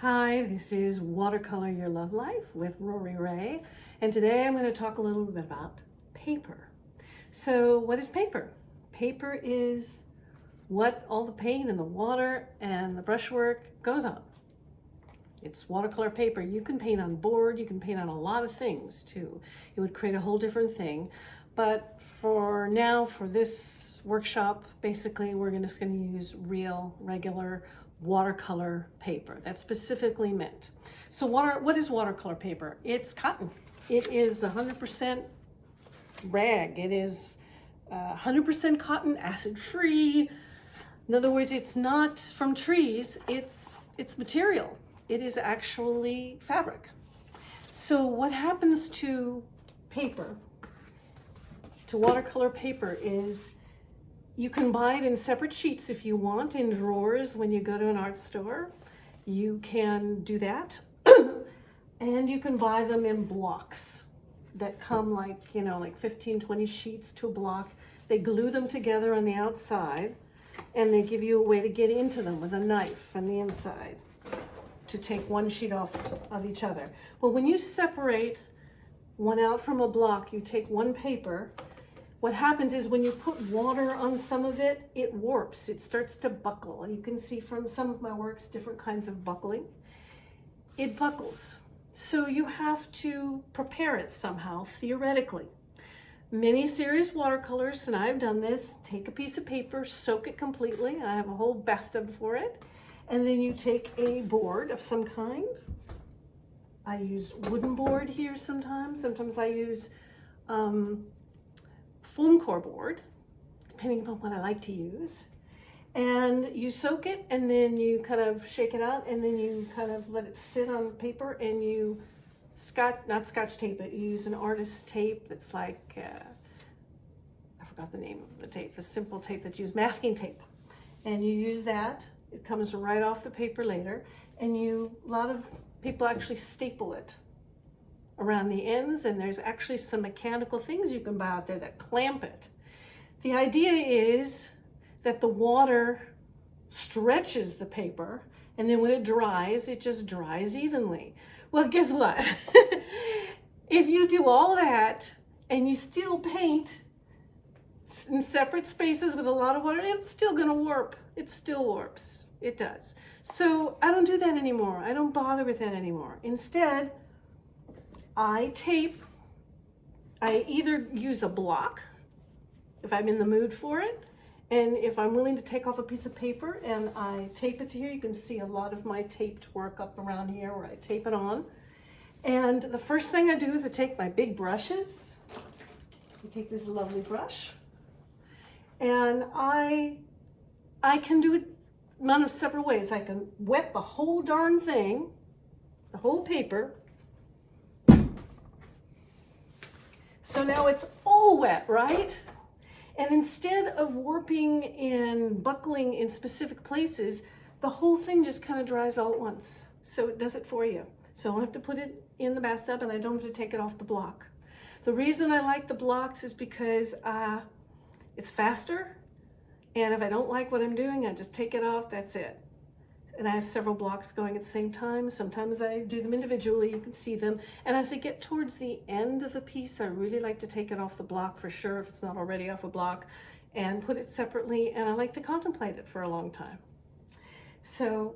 Hi, this is Watercolor Your Love Life with Rory Ray, and today I'm going to talk a little bit about paper. So what is paper? Paper is what all the paint and the water and the brushwork goes on. It's watercolor paper. You can paint on board, you can paint on a lot of things too. It would create a whole different thing. But for now, for this workshop, basically we're just going to use real, regular watercolor paper. That's specifically meant. So what is watercolor paper? It's cotton. It is 100% rag. It is 100% cotton, acid-free. In other words, it's not from trees, it's material. It is actually fabric. So what happens to paper, to watercolor paper, is you can buy it in separate sheets if you want, in drawers when you go to an art store. You can do that. And you can buy them in blocks that come like 15, 20 sheets to a block. They glue them together on the outside, and they give you a way to get into them with a knife on the inside to take one sheet off of each other. Well, when you separate one out from a block, you take one paper. What happens is when you put water on some of it, it warps. It starts to buckle. You can see from some of my works different kinds of buckling. It buckles. So you have to prepare it somehow, theoretically. Many serious watercolors, and I've done this, take a piece of paper, soak it completely. I have a whole bathtub for it. And then you take a board of some kind. I use wooden board here sometimes. Sometimes I use foam core board, depending upon what I like to use. And you soak it, and then you kind of shake it out, and then you kind of let it sit on paper, and you not scotch tape it. You use an artist's tape that's like, I forgot the name of the tape, the simple tape that's used, masking tape. And you use that. It comes right off the paper later, and a lot of people actually staple it around the ends, and there's actually some mechanical things you can buy out there that clamp it. The idea is that the water stretches the paper, and then when it dries, it just dries evenly. Well, guess what? If you do all that and you still paint in separate spaces with a lot of water, it's still gonna warp. It still warps. It does. So I don't do that anymore. I don't bother with that anymore. Instead, I either use a block if I'm in the mood for it, and if I'm willing to take off a piece of paper and I tape it to here. You can see a lot of my taped work up around here where I tape it on. And the first thing I do is I take my big brushes. I take this lovely brush, and I can do it one of several ways. I can wet the whole darn thing, the whole paper. So now it's all wet, right? And instead of warping and buckling in specific places, the whole thing just kind of dries all at once. So it does it for you. So I don't have to put it in the bathtub, and I don't have to take it off the block. The reason I like the blocks is because it's faster. And if I don't like what I'm doing, I just take it off, that's it. And I have several blocks going at the same time. Sometimes I do them individually, you can see them. And as I get towards the end of the piece, I really like to take it off the block for sure, if it's not already off a block, and put it separately, and I like to contemplate it for a long time. So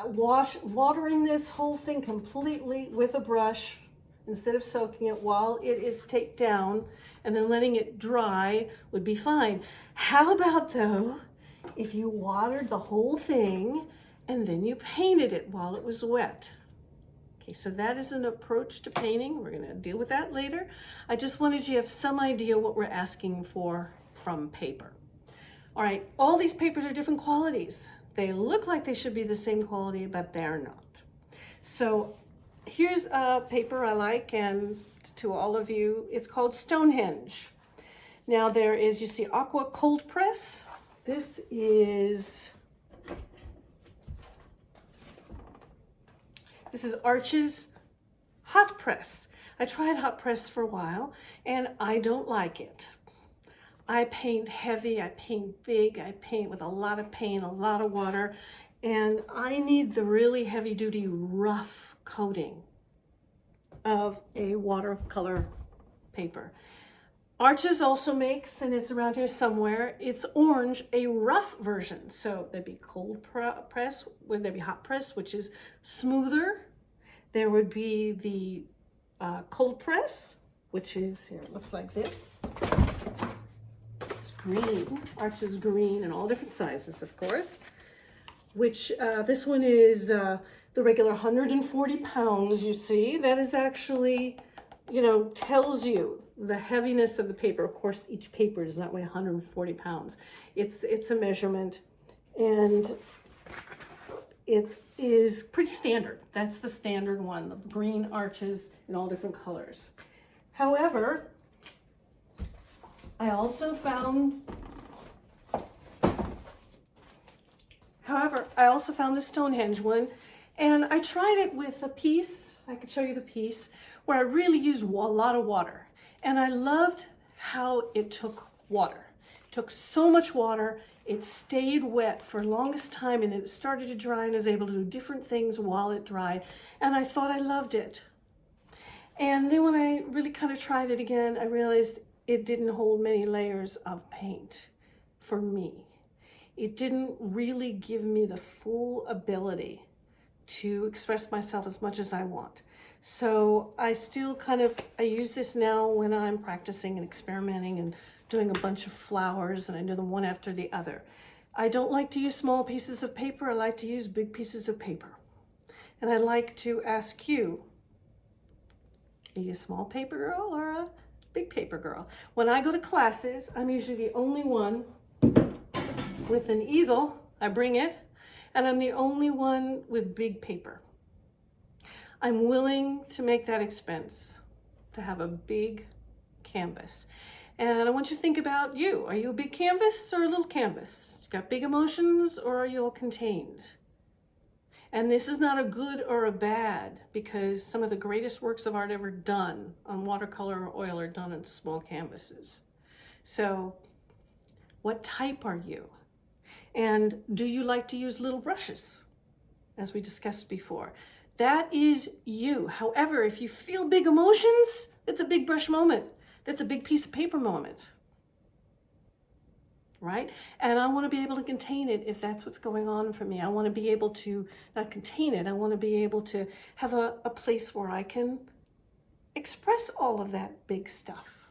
watering this whole thing completely with a brush, instead of soaking it while it is taped down, and then letting it dry would be fine. How about though, if you watered the whole thing and then you painted it while it was wet? Okay, so that is an approach to painting. We're gonna deal with that later. I just wanted you to have some idea what we're asking for from paper. All right, all these papers are different qualities. They look like they should be the same quality, but they're not. So here's a paper I like, and to all of you, it's called Stonehenge. Now there is, you see, Aqua Cold Press. This is Arch's Hot Press. I tried hot press for a while, and I don't like it. I paint heavy, I paint big, I paint with a lot of paint, a lot of water, And I need the really heavy-duty rough coating of a watercolor paper. Arches also makes, and it's around here somewhere, it's orange, a rough version. So there'd be cold press, there'd be hot press, which is smoother. There would be the cold press, which is, here, it looks like this. It's green, Arches green, in all different sizes, of course. Which this one is the regular 140 pounds, you see. That is actually, you know, tells you the heaviness of the paper. Of course, each paper does not weigh 140 pounds. It's a measurement, and it is pretty standard. That's the standard one, the green Arches in all different colors. However, I also found the Stonehenge one, and I tried it with a piece, I could show you the piece, where I really used a lot of water. And I loved how it took water. It took so much water, it stayed wet for the longest time, and then it started to dry, and I was able to do different things while it dried, and I thought I loved it. And then when I really kind of tried it again, I realized it didn't hold many layers of paint for me. It didn't really give me the full ability to express myself as much as I want. So I still I use this now when I'm practicing and experimenting and doing a bunch of flowers, and I do them one after the other. I don't like to use small pieces of paper. I like to use big pieces of paper. And I'd like to ask you, are you a small paper girl or a big paper girl? When I go to classes, I'm usually the only one with an easel. I bring it, and I'm the only one with big paper. I'm willing to make that expense to have a big canvas. And I want you to think about you. Are you a big canvas or a little canvas? You got big emotions, or are you all contained? And this is not a good or a bad, because some of the greatest works of art ever done on watercolor or oil are done on small canvases. So what type are you? And do you like to use little brushes, as we discussed before? That is you. However, if you feel big emotions, it's a big brush moment. That's a big piece of paper moment, right? And I want to be able to contain it if that's what's going on for me. I want to be able to not contain it. I want to be able to have a place where I can express all of that big stuff.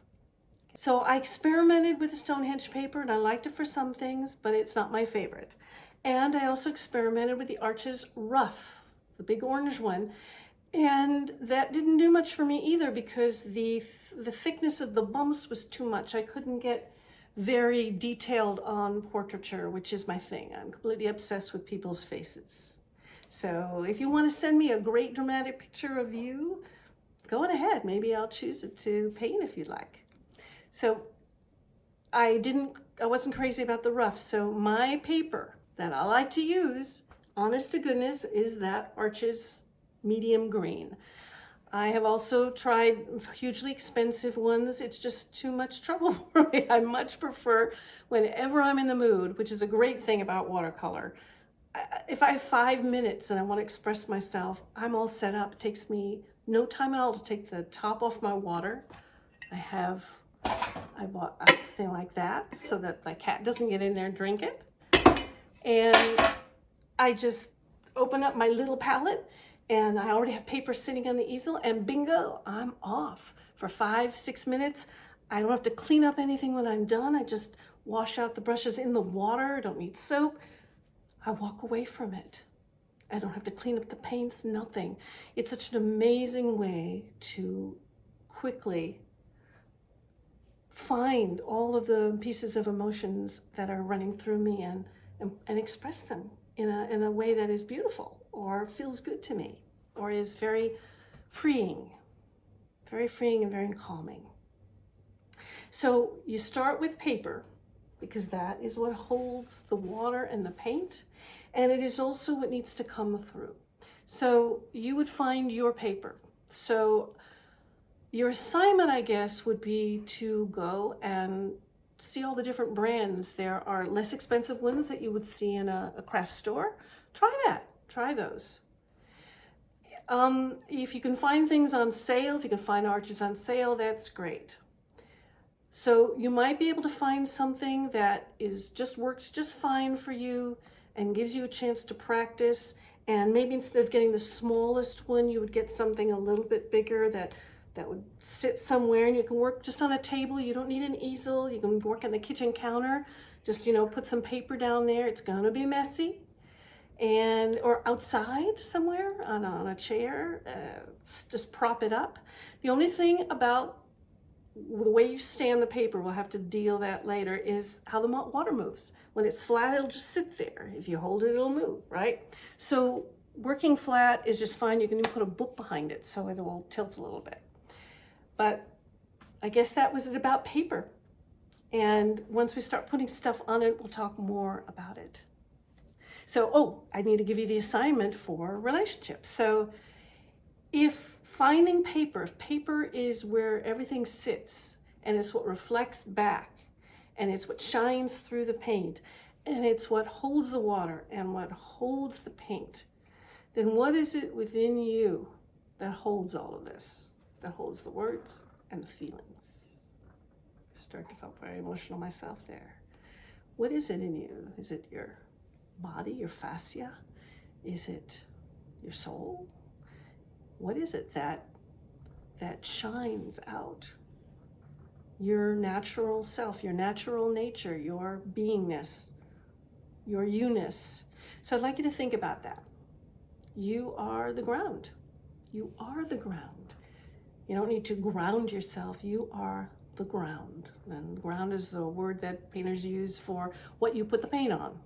So I experimented with the Stonehenge paper, and I liked it for some things, but it's not my favorite. And I also experimented with the Arches Rough, the big orange one, and that didn't do much for me either, because the thickness of the bumps was too much. I couldn't get very detailed on portraiture, which is my thing. I'm completely obsessed with people's faces. So if you want to send me a great dramatic picture of you, go on ahead. Maybe I'll choose it to paint if you'd like. So I wasn't crazy about the rough. So my paper that I like to use, honest to goodness, is that Arches medium green. I have also tried hugely expensive ones. It's just too much trouble for me. I much prefer, whenever I'm in the mood, which is a great thing about watercolor, if I have 5 minutes and I want to express myself, I'm all set up. It takes me no time at all to take the top off my water. I bought a thing like that so that my cat doesn't get in there and drink it. And I just open up my little palette, and I already have paper sitting on the easel, and bingo, I'm off for 5-6 minutes. I don't have to clean up anything when I'm done. I just wash out the brushes in the water. I don't need soap. I walk away from it. I don't have to clean up the paints, nothing. It's such an amazing way to quickly find all of the pieces of emotions that are running through me and express them in a way that is beautiful or feels good to me or is very freeing and very calming. So you start with paper, because that is what holds the water and the paint, and it is also what needs to come through. So you would find your paper. So your assignment, I guess, would be to go and see all the different brands. There are less expensive ones that you would see in a craft store Try that. Try those. If you can find things on sale, if you can find arches on sale, that's great. So you might be able to find something that works just fine for you and gives you a chance to practice. And maybe instead of getting the smallest one, you would get something a little bit bigger that would sit somewhere, and you can work just on a table. You don't need an easel. You can work on the kitchen counter. Just, put some paper down there. It's gonna be messy. Or outside somewhere on a chair, just prop it up. The only thing about the way you stand the paper, we'll have to deal that later, is how the water moves. When it's flat, it'll just sit there. If you hold it, it'll move, right? So working flat is just fine. You can even put a book behind it so it will tilt a little bit. But I guess that was it about paper. And once we start putting stuff on it, we'll talk more about it. So, I need to give you the assignment for relationships. So if paper is where everything sits, and it's what reflects back, and it's what shines through the paint, and it's what holds the water and what holds the paint, then what is it within you that holds all of this, that holds the words and the feelings? Start to feel very emotional myself there. What is it in you? Is it your body, your fascia? Is it your soul? What is it that shines out? Your natural self, your natural nature, your beingness, your you-ness. So I'd like you to think about that. You are the ground. You are the ground. You don't need to ground yourself. You are the ground. And ground is a word that painters use for what you put the paint on.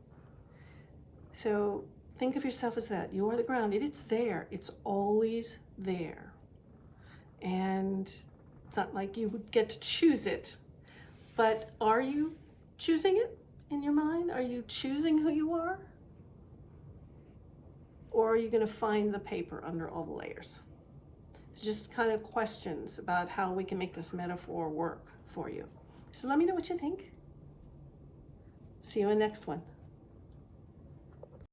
So think of yourself as that. You are the ground. It's there. It's always there. And it's not like you would get to choose it. But are you choosing it in your mind? Are you choosing who you are? Or are you going to find the paper under all the layers? It's just kind of questions about how we can make this metaphor work for you. So let me know what you think. See you in the next one.